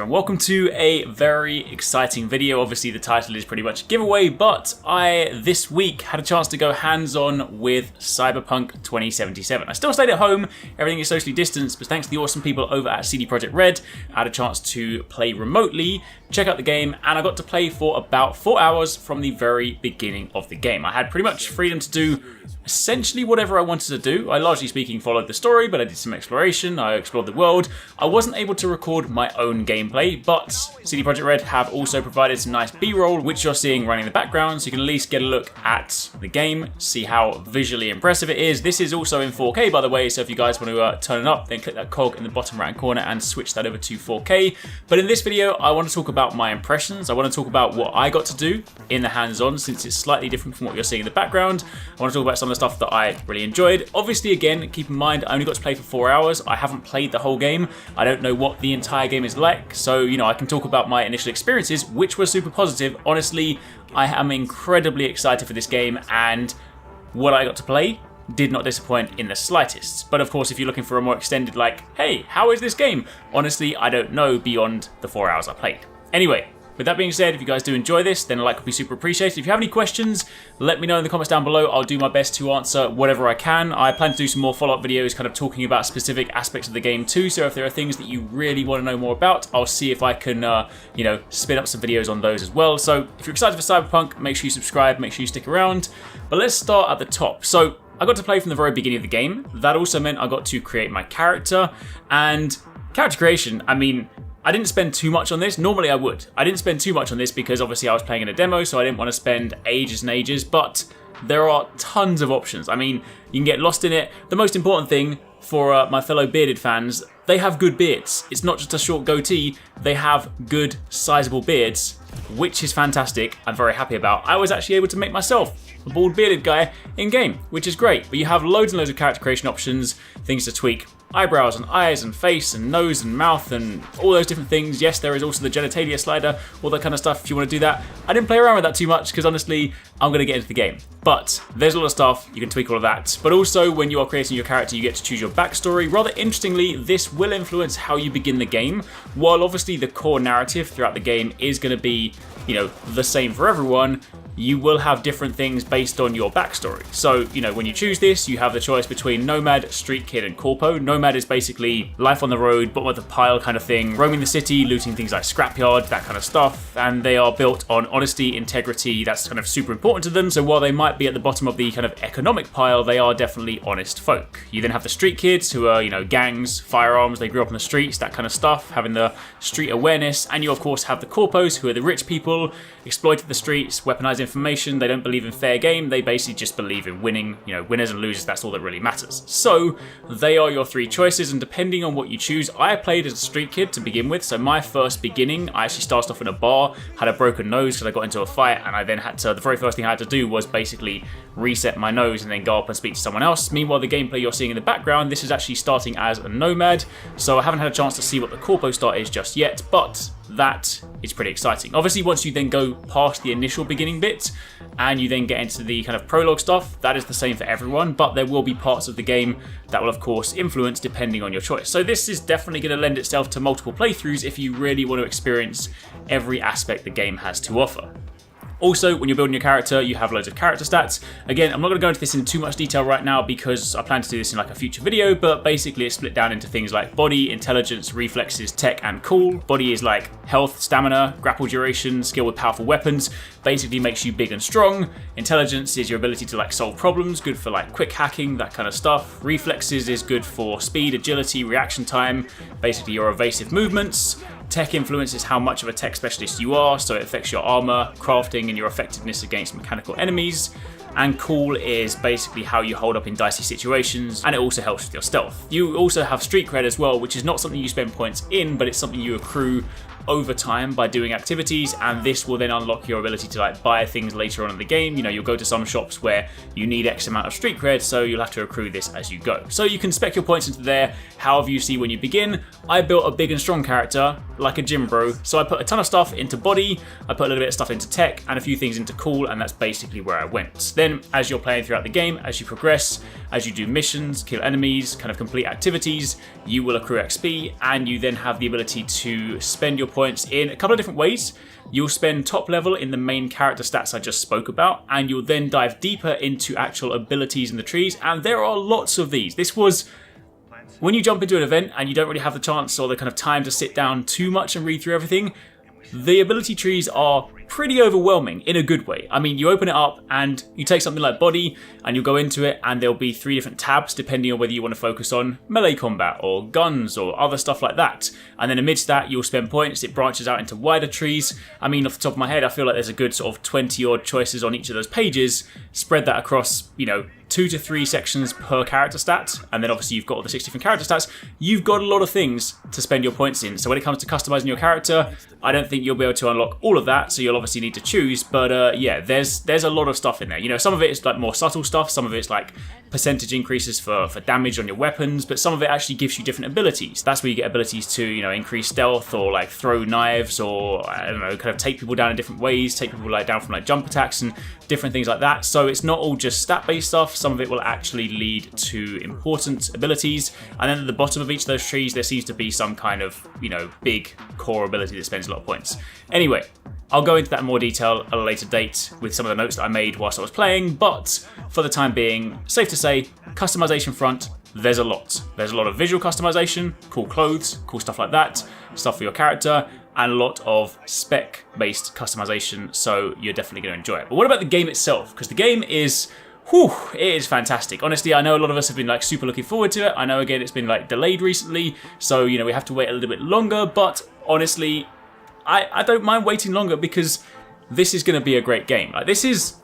And welcome to a very exciting video. Obviously the title is pretty much a giveaway, but I this week had a chance to go hands-on with Cyberpunk 2077. I still stayed at home, everything is socially distanced, but thanks to the awesome people over at CD Projekt Red, I had a chance to play remotely, check out the game, and I got to play for about 4 hours from the very beginning of the game. I had pretty much freedom to do essentially whatever I wanted to do. I largely speaking followed the story, but I did some exploration, I explored the world. I wasn't able to record my own gameplay, but CD Projekt Red have also provided some nice B-roll, which you're seeing running in the background, so you can at least get a look at the game, see how visually impressive it is. This is also in 4K, by the way, so if you guys want to turn it up, then click that cog in the bottom right corner and switch that over to 4K. But in this video, I want to talk about my impressions. I want to talk about what I got to do in the hands-on, since it's slightly different from what you're seeing in the background. I want to talk about some of the stuff that I really enjoyed. Obviously, again, keep in mind, I only got to play for 4 hours. I haven't played the whole game. I don't know what the entire game is like. So, you know, I can talk about my initial experiences, which were super positive. Honestly, I am incredibly excited for this game, and what I got to play did not disappoint in the slightest. But of course, if you're looking for a more extended, like, hey, how is this game? Honestly, I don't know beyond the 4 hours I played. Anyway, with that being said, if you guys do enjoy this, then a like would be super appreciated. If you have any questions, let me know in the comments down below. I'll do my best to answer whatever I can. I plan to do some more follow-up videos kind of talking about specific aspects of the game too, so if there are things that you really want to know more about, I'll see if I can, you know, spin up some videos on those as well. So if you're excited for Cyberpunk, make sure you subscribe, make sure you stick around. But let's start at the top. So I got to play from the very beginning of the game. That also meant I got to create my character, and character creation, I mean, I didn't spend too much on this. Normally I would. I didn't spend too much on this because obviously I was playing in a demo, so I didn't want to spend ages and ages, but there are tons of options. I mean, you can get lost in it. The most important thing for my fellow bearded fans, they have good beards. It's not just a short goatee, they have good, sizable beards, which is fantastic. I'm very happy about. I was actually able to make myself a bald bearded guy in game, which is great. But you have loads and loads of character creation options, things to tweak. Eyebrows and eyes and face and nose and mouth and all those different things. Yes, there is also the genitalia slider, all that kind of stuff if you want to do that. I didn't play around with that too much because honestly, I'm going to get into the game. But there's a lot of stuff, you can tweak all of that. But also, when you are creating your character, you get to choose your backstory. Rather interestingly, this will influence how you begin the game. While obviously the core narrative throughout the game is going to be, you know, the same for everyone, you will have different things based on your backstory. So, you know, when you choose this, you have the choice between Nomad, Street Kid, and Corpo. Nomad is basically life on the road, bottom of the pile kind of thing, roaming the city, looting things like scrapyard, that kind of stuff, and they are built on honesty, integrity, that's kind of super important to them. So while they might be at the bottom of the kind of economic pile, they are definitely honest folk. You then have the Street Kids, who are, you know, gangs, firearms, they grew up on the streets, that kind of stuff, having the street awareness, and you of course have the Corpos, who are the rich people, exploited the streets, weaponized information, they don't believe in fair game, they basically just believe in winning, you know, winners and losers, that's all that really matters. So they are your three choices, and depending on what you choose, I played as a street kid to begin with, so my first beginning, I actually started off in a bar, had a broken nose because I got into a fight, and I then had to, the very first thing I had to do was basically reset my nose and then go up and speak to someone else. Meanwhile, the gameplay you're seeing in the background, this is actually starting as a Nomad, so I haven't had a chance to see what the Corpo start is just yet, but that is pretty exciting. Obviously, once you then go past the initial beginning bit and you then get into the kind of prologue stuff, that is the same for everyone, but there will be parts of the game that will of course influence depending on your choice. So this is definitely going to lend itself to multiple playthroughs if you really want to experience every aspect the game has to offer. Also, when you're building your character, you have loads of character stats. Again, I'm not going to go into this in too much detail right now because I plan to do this in like a future video, but basically it's split down into things like body, intelligence, reflexes, tech, and cool. Body is like health, stamina, grapple duration, skill with powerful weapons, basically makes you big and strong. Intelligence is your ability to like solve problems, good for like quick hacking, that kind of stuff. Reflexes is good for speed, agility, reaction time, basically your evasive movements. Tech influences how much of a tech specialist you are, so it affects your armor, crafting, and your effectiveness against mechanical enemies. And cool is basically how you hold up in dicey situations, and it also helps with your stealth. You also have street cred as well, which is not something you spend points in, but it's something you accrue over time by doing activities, and this will then unlock your ability to like buy things later on in the game. You know, you'll go to some shops where you need X amount of street cred, so you'll have to accrue this as you go. So you can spec your points into there however you see when you begin. I built a big and strong character, like a gym bro, so I put a ton of stuff into body, I put a little bit of stuff into tech, and a few things into cool, and that's basically where I went. Then, as you're playing throughout the game, as you progress, as you do missions, kill enemies, kind of complete activities, you will accrue XP, and you then have the ability to spend your points in a couple of different ways. You'll spend top level in the main character stats I just spoke about, and you'll then dive deeper into actual abilities in the trees, and there are lots of these. This was... When you jump into an event and you don't really have the chance or the kind of time to sit down too much and read through everything, the ability trees are pretty overwhelming in a good way. I mean, you open it up and you take something like body and you'll go into it, and there'll be 3 different tabs depending on whether you want to focus on melee combat or guns or other stuff like that. And then amidst that, you'll spend points. It branches out into wider trees. I mean, off the top of my head, I feel like there's a good sort of 20 odd choices on each of those pages. Spread that across, you know, 2 to 3 sections per character stat, and then obviously you've got all the 6 different character stats. You've got a lot of things to spend your points in. So when it comes to customizing your character, I don't think you'll be able to unlock all of that, so you'll obviously need to choose. But yeah, there's a lot of stuff in there. You know, some of it is like more subtle stuff, some of it's like percentage increases for damage on your weapons, but some of it actually gives you different abilities. That's where you get abilities to, you know, increase stealth or like throw knives, or I don't know, kind of take people down in different ways, take people like down from like jump attacks and different things like that. So it's not all just stat-based stuff. Some of it will actually lead to important abilities, and then at the bottom of each of those trees there seems to be some kind of, you know, big core ability that spends a lot of points. Anyway, I'll go into that in more detail at a later date with some of the notes that I made whilst I was playing, but for the time being, safe to say, customization front, there's a lot. There's a lot of visual customization, cool clothes, cool stuff like that, stuff for your character, and a lot of spec-based customization, so you're definitely going to enjoy it. But what about the game itself? Because the game is... Whew, it is fantastic. Honestly, I know a lot of us have been like super looking forward to it. I know, again, it's been like delayed recently, so, you know, we have to wait a little bit longer, but honestly, I don't mind waiting longer because this is going to be a great game. Like, this is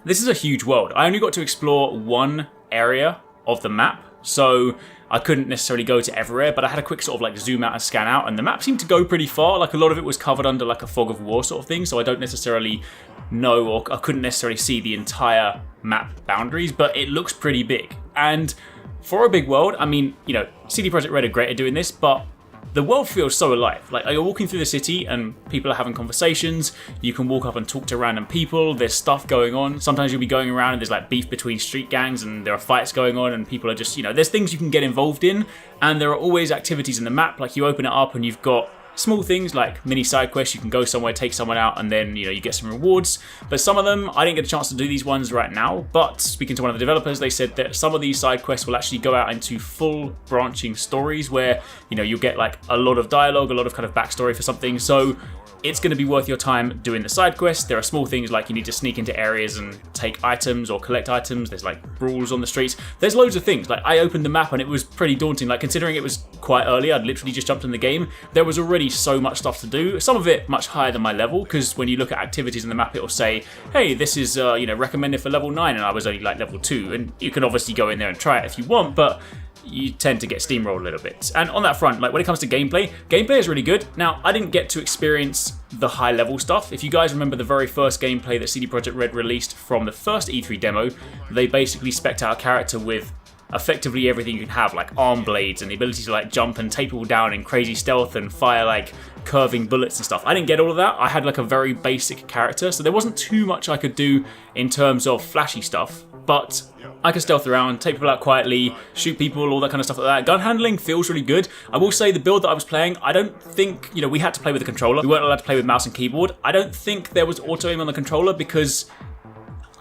a huge world. I only got to explore one area of the map, so I couldn't necessarily go to everywhere, but I had a quick sort of like zoom out and scan out, and the map seemed to go pretty far. Like, a lot of it was covered under like a fog of war sort of thing, so I don't necessarily know, or I couldn't necessarily see the entire map boundaries, but it looks pretty big. And for a big world, I mean, you know, CD Projekt Red are great at doing this, but the world feels so alive. Like, you're walking through the city and people are having conversations. You can walk up and talk to random people. There's stuff going on. Sometimes you'll be going around and there's like beef between street gangs and there are fights going on and people are just, you know, there's things you can get involved in, and there are always activities in the map. Like, you open it up and you've got small things like mini side quests. You can go somewhere, take someone out, and then, you know, you get some rewards. But some of them, I didn't get a chance to do these ones right now, but speaking to one of the developers, they said that some of these side quests will actually go out into full branching stories where, you know, you'll get like a lot of dialogue, a lot of kind of backstory for something. So it's going to be worth your time doing the side quests. There are small things like you need to sneak into areas and take items or collect items. There's like brawls on the streets. There's loads of things. Like, I opened the map and it was pretty daunting. Like, considering it was quite early, I'd literally just jumped in the game. There was already so much stuff to do. Some of it much higher than my level, because when you look at activities in the map, it will say, hey, this is you know, recommended for level 9, and I was only like level 2. And you can obviously go in there and try it if you want, but you tend to get steamrolled a little bit. And on that front, like, when it comes to gameplay is really good. Now, I didn't get to experience the high level stuff. If you guys remember the very first gameplay that CD Projekt Red released from the first E3 demo, they basically spec'd out a character with effectively everything you can have, like arm blades and the ability to like jump and take people down in crazy stealth and fire like curving bullets and stuff. I didn't get all of that. I had like a very basic character, so there wasn't too much I could do in terms of flashy stuff, but I can stealth around, take people out quietly, shoot people, all that kind of stuff like that. Gun handling feels really good. I will say the build that I was playing, I don't think, you know, we had to play with a controller. We weren't allowed to play with mouse and keyboard. I don't think there was auto aim on the controller because,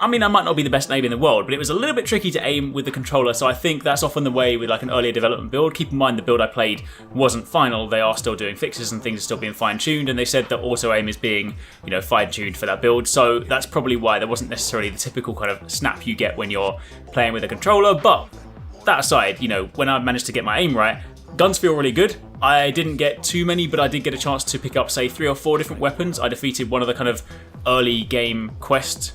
I mean, I might not be the best aim in the world, but it was a little bit tricky to aim with the controller, so I think that's often the way with like an earlier development build. Keep in mind the build I played wasn't final. They are still doing fixes and things are still being fine-tuned, and they said that auto aim is being, you know, fine-tuned for that build, so that's probably why there wasn't necessarily the typical kind of snap you get when you're playing with a controller. But that aside, you know, when I managed to get my aim right, guns feel really good. I didn't get too many, but I did get a chance to pick up, say, 3 or 4 different weapons. I defeated one of the kind of early game quest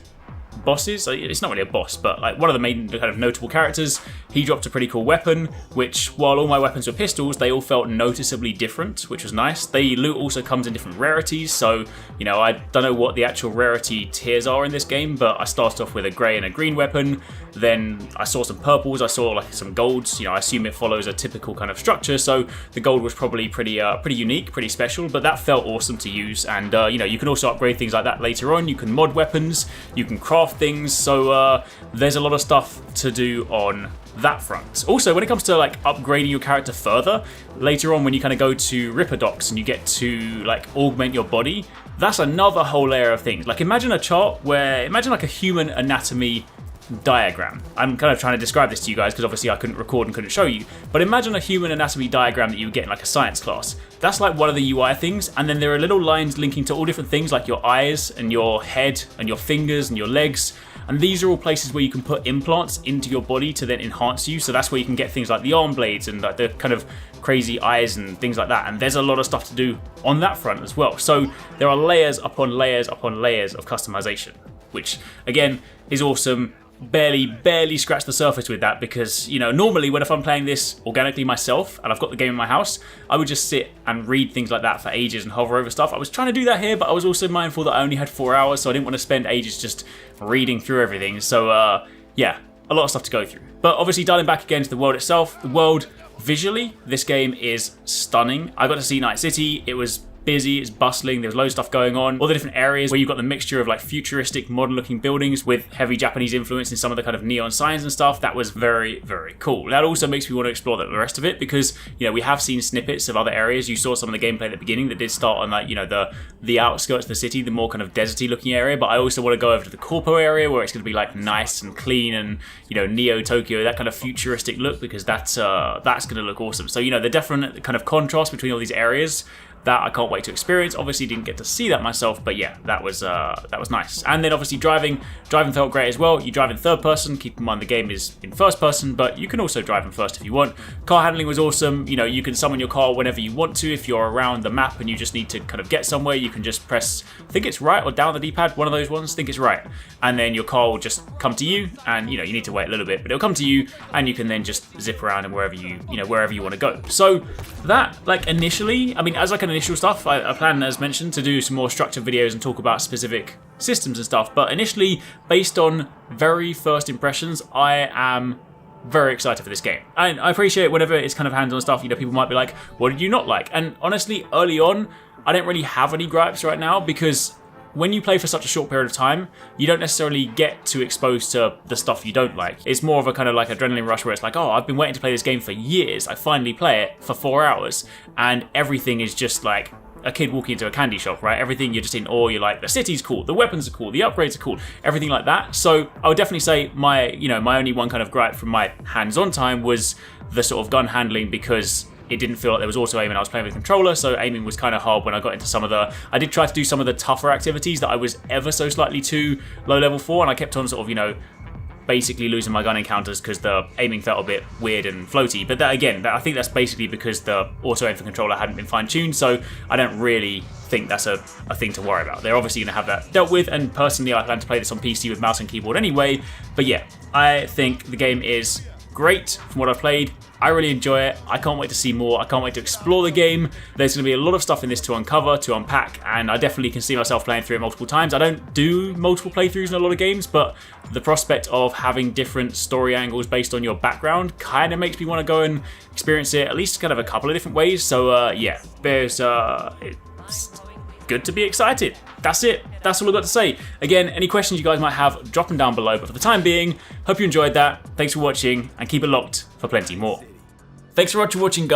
bosses. It's not really a boss, but like one of the main kind of notable characters, he dropped a pretty cool weapon, which while all my weapons were pistols, they all felt noticeably different, which was nice. The loot also comes in different rarities, so you know, I don't know what the actual rarity tiers are in this game, but I started off with a grey and a green weapon, then I saw some purples, I saw like some golds. You know, I assume it follows a typical kind of structure, so the gold was probably pretty unique, pretty special, but that felt awesome to use. And you know, you can also upgrade things like that later on. You can mod weapons, you can craft things, so there's a lot of stuff to do on that front. Also, when it comes to like upgrading your character further, later on when you kind of go to Ripper Docs and you get to like augment your body, that's another whole layer of things. Like imagine a chart where, imagine like a human anatomy diagram. I'm kind of trying to describe this to you guys because obviously I couldn't record and couldn't show you, but imagine a human anatomy diagram that you would get in like a science class. That's like one of the UI things, and then there are little lines linking to all different things like your eyes and your head and your fingers and your legs, and these are all places where you can put implants into your body to then enhance you. So that's where you can get things like the arm blades and like the kind of crazy eyes and things like that, and there's a lot of stuff to do on that front as well. So there are layers upon layers upon layers of customization, which again is awesome. Barely scratched the surface with that, because you know, normally if I'm playing this organically myself and I've got the game in my house, I would just sit and read things like that for ages and hover over stuff. I was trying to do that here, but I was also mindful that I only had 4 hours, so I didn't want to spend ages just reading through everything. So yeah, a lot of stuff to go through. But obviously dialing back again to the world itself, the world visually, this game is stunning. I got to see Night City. It was busy, it's bustling, there's loads of stuff going on. All the different areas where you've got the mixture of like futuristic, modern looking buildings with heavy Japanese influence in some of the kind of neon signs and stuff. That was very, very cool. That also makes me want to explore the rest of it, because, you know, we have seen snippets of other areas. You saw some of the gameplay at the beginning that did start on like, you know, the outskirts of the city, the more kind of deserty looking area, but I also want to go over to the Corpo area where it's going to be like nice and clean and, you know, Neo Tokyo, that kind of futuristic look, because that's going to look awesome. So, you know, the definite kind of contrast between all these areas, that I can't wait to experience. Obviously didn't get to see that myself, but yeah, that was nice. And then obviously driving felt great as well. You drive in third person, keep in mind the game is in first person, but you can also drive in first if you want. Car handling was awesome. You know, you can summon your car whenever you want to. If you're around the map and you just need to kind of get somewhere, you can just press, I think it's right or down the D-pad, one of those ones, I think it's right. And then your car will just come to you, and you know, you need to wait a little bit, but it'll come to you and you can then just zip around and wherever you want to go. So that, like, initially, I mean, as like an initial stuff, I plan, as mentioned, to do some more structured videos and talk about specific systems and stuff, but initially, based on very first impressions, I am very excited for this game. And I appreciate whenever it's kind of hands-on stuff, you know, people might be like, what did you not like? And honestly, early on, I don't really have any gripes right now, because when you play for such a short period of time, you don't necessarily get too exposed to the stuff you don't like. It's more of a kind of like adrenaline rush where it's like, oh, I've been waiting to play this game for years. I finally play it for 4 hours, and everything is just like a kid walking into a candy shop, right? Everything, you're just in awe. You're like, the city's cool, the weapons are cool, the upgrades are cool, everything like that. So I would definitely say my only one kind of gripe from my hands-on time was the sort of gun handling, because it didn't feel like there was auto aim and I was playing with a controller, so aiming was kind of hard when I got into some of the... I did try to do some of the tougher activities that I was ever so slightly too low level for, and I kept on sort of, you know, basically losing my gun encounters because the aiming felt a bit weird and floaty. But that, again, I think that's basically because the auto aim for controller hadn't been fine-tuned, so I don't really think that's a thing to worry about. They're obviously going to have that dealt with, and personally I plan to play this on PC with mouse and keyboard anyway. But yeah, I think the game is great from what I've played. I really enjoy it. I can't wait to see more. I can't wait to explore the game. There's going to be a lot of stuff in this to uncover, to unpack, and I definitely can see myself playing through it multiple times. I don't do multiple playthroughs in a lot of games, but the prospect of having different story angles based on your background kind of makes me want to go and experience it at least kind of a couple of different ways. So yeah, it's good to be excited. That's it. That's all I've got to say. Again, any questions you guys might have, drop them down below. But for the time being, hope you enjoyed that. Thanks for watching, and keep it locked for plenty more. Thanks so much for watching, guys.